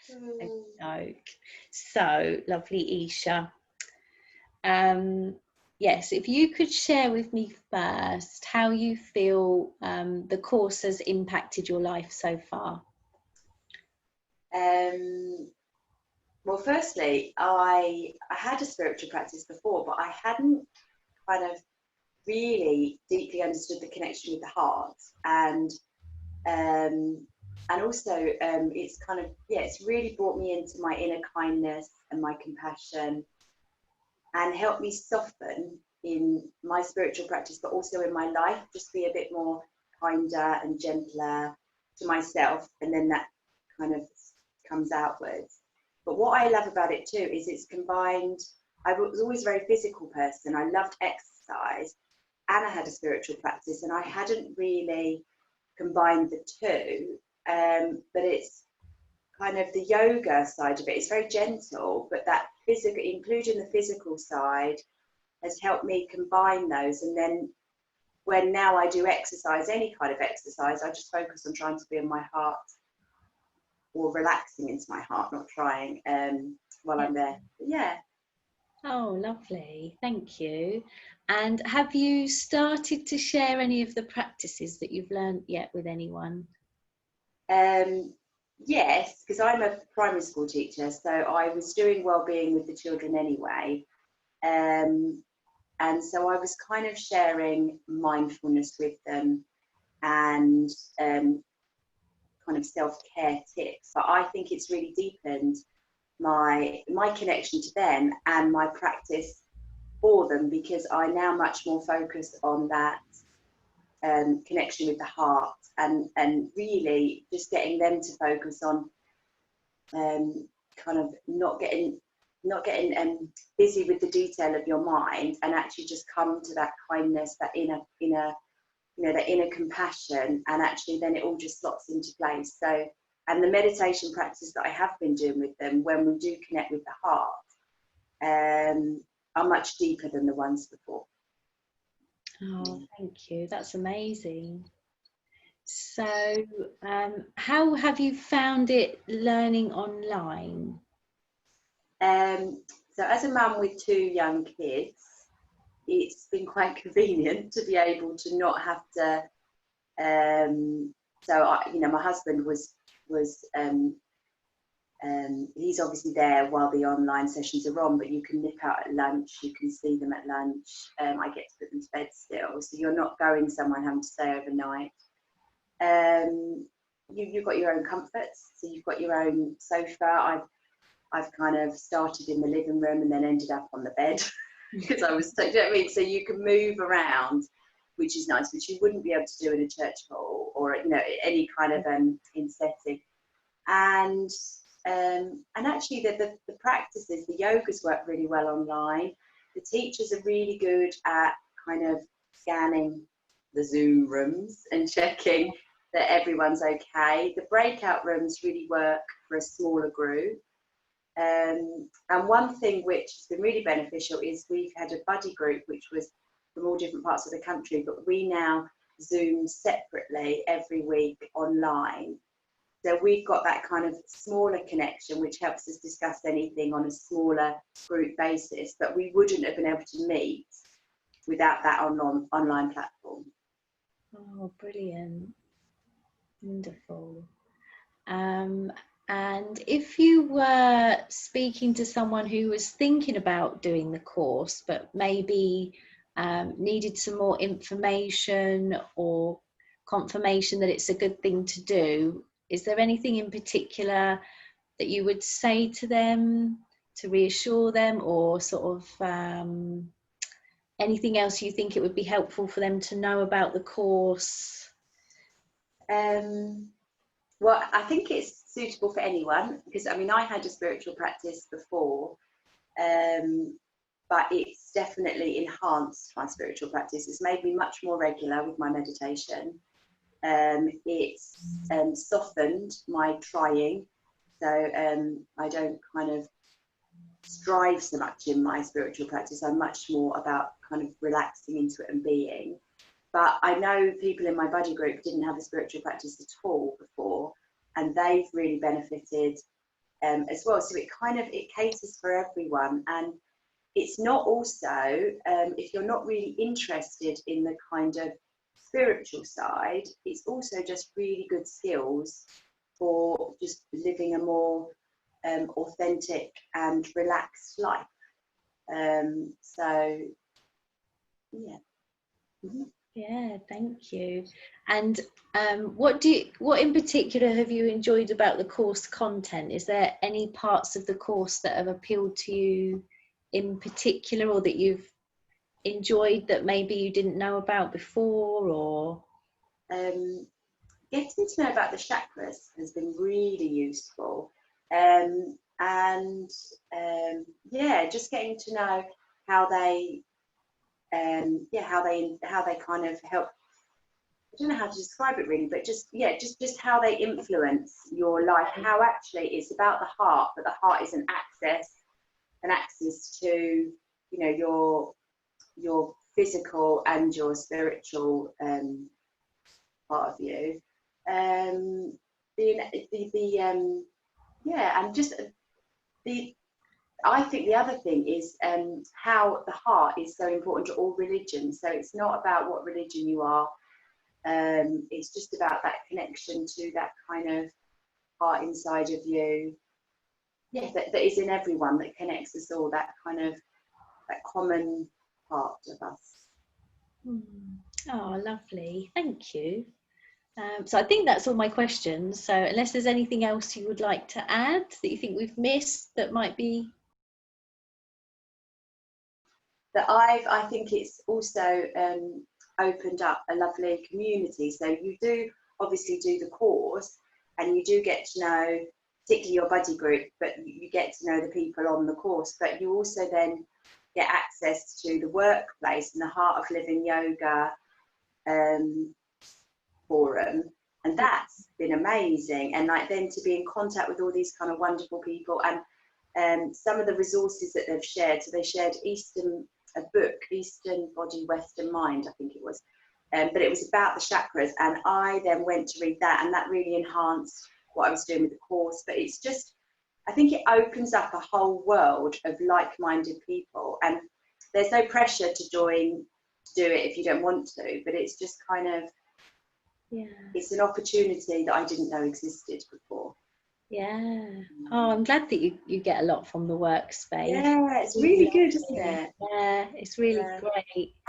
Joke. So lovely, Isha. Yes, if you could share with me first how you feel the course has impacted your life so far. Well, firstly, I had a spiritual practice before, but I hadn't kind of really deeply understood the connection with the heart, and also it's kind of, yeah, it's really brought me into my inner kindness and my compassion, and helped me soften in my spiritual practice, but also in my life, just be a bit more kinder and gentler to myself, and then that kind of comes outwards. But what I love about it too is it's combined. I was always a very physical person. I loved exercise, and I had a spiritual practice, and I hadn't really combined the two. But it's kind of the yoga side of it. It's very gentle, but that physical, including the physical side, has helped me combine those. And then when now I do exercise, any kind of exercise, I just focus on trying to be in my heart, or relaxing into my heart, not trying, while I'm there. But yeah. Oh, lovely. Thank you. And have you started to share any of the practices that you've learned yet with anyone? Yes, because I'm a primary school teacher, so I was doing wellbeing with the children anyway. And so I was kind of sharing mindfulness with them, and kind of self-care tips. But I think it's really deepened my connection to them and my practice for them, because I now much more focus on that connection with the heart, and really just getting them to focus on kind of not getting busy with the detail of your mind, and actually just come to that kindness, that inner that inner compassion, and actually then it all just slots into place. So, and the meditation practice that I have been doing with them, when we do connect with the heart, are much deeper than the ones before. Oh, thank you. That's amazing. So, how have you found it learning online? So, as a mum with 2 young kids, it's been quite convenient to be able to not have to. So, my husband was he's obviously there while the online sessions are on, but you can nip out at lunch, you can see them at lunch. I get to put them to bed still, so you're not going somewhere and having to stay overnight. You've got your own comforts, so you've got your own sofa. I've kind of started in the living room and then ended up on the bed because I was, do you know what I mean? So you can move around, which is nice, which you wouldn't be able to do in a church hall or any kind of in setting. And actually the practices, the yogas work really well online. The teachers are really good at kind of scanning the Zoom rooms and checking that everyone's okay. The breakout rooms really work for a smaller group. And one thing which has been really beneficial is we've had a buddy group which was from all different parts of the country, but we now Zoom separately every week online. So we've got that kind of smaller connection, which helps us discuss anything on a smaller group basis, but we wouldn't have been able to meet without that online platform. Oh, brilliant. Wonderful. And if you were speaking to someone who was thinking about doing the course, but maybe needed some more information or confirmation that it's a good thing to do, is there anything in particular that you would say to them to reassure them, or sort of anything else you think it would be helpful for them to know about the course? Well, I think it's suitable for anyone, because I mean I had a spiritual practice before, but it's definitely enhanced my spiritual practice. It's made me much more regular with my meditation. It's softened my trying, so I don't kind of strive so much in my spiritual practice. I'm much more about kind of relaxing into it and being. But I know people in my buddy group didn't have a spiritual practice at all before, and they've really benefited as well. So it caters for everyone, and it's not also, if you're not really interested in the kind of spiritual side, it's also just really good skills for just living a more authentic and relaxed life. So yeah. Mm-hmm. Yeah, thank you. And what in particular have you enjoyed about the course content? Is there any parts of the course that have appealed to you in particular, or that you've enjoyed that maybe you didn't know about before? Or Getting to know about the chakras has been really useful, yeah, just getting to know how they how they kind of help. I don't know how to describe it really, but just how they influence your life. How actually it's about the heart, but the heart is an access to, you know, your physical and your spiritual part of you. Yeah, and just the I think the other thing is how the heart is so important to all religions. So it's not about what religion you are. It's just about that connection to that kind of heart inside of you. Yeah, that is in everyone, that connects us all. That kind of that common part of us. Oh, lovely. Thank you. So I think that's all my questions. So unless there's anything else you would like to add that you think we've missed that might be... That I think it's also opened up a lovely community. So you do obviously do the course, and you do get to know, particularly your buddy group, but you get to know the people on the course. But you also then get access to the workplace and the Heart of Living Yoga forum, and that's been amazing. And like then to be in contact with all these kind of wonderful people, and some of the resources that they've shared. So they shared a book, Eastern Body, Western Mind, I think it was. But it was about the chakras, and I then went to read that, and that really enhanced what I was doing with the course. But it's just, I think it opens up a whole world of like-minded people, and there's no pressure to do it if you don't want to, but it's just kind of, Yeah, it's an opportunity that I didn't know existed before. Yeah. Oh, I'm glad that you get a lot from the workspace. Yeah, it's Really really good, isn't lovely. it? Yeah, it's really Yeah. great.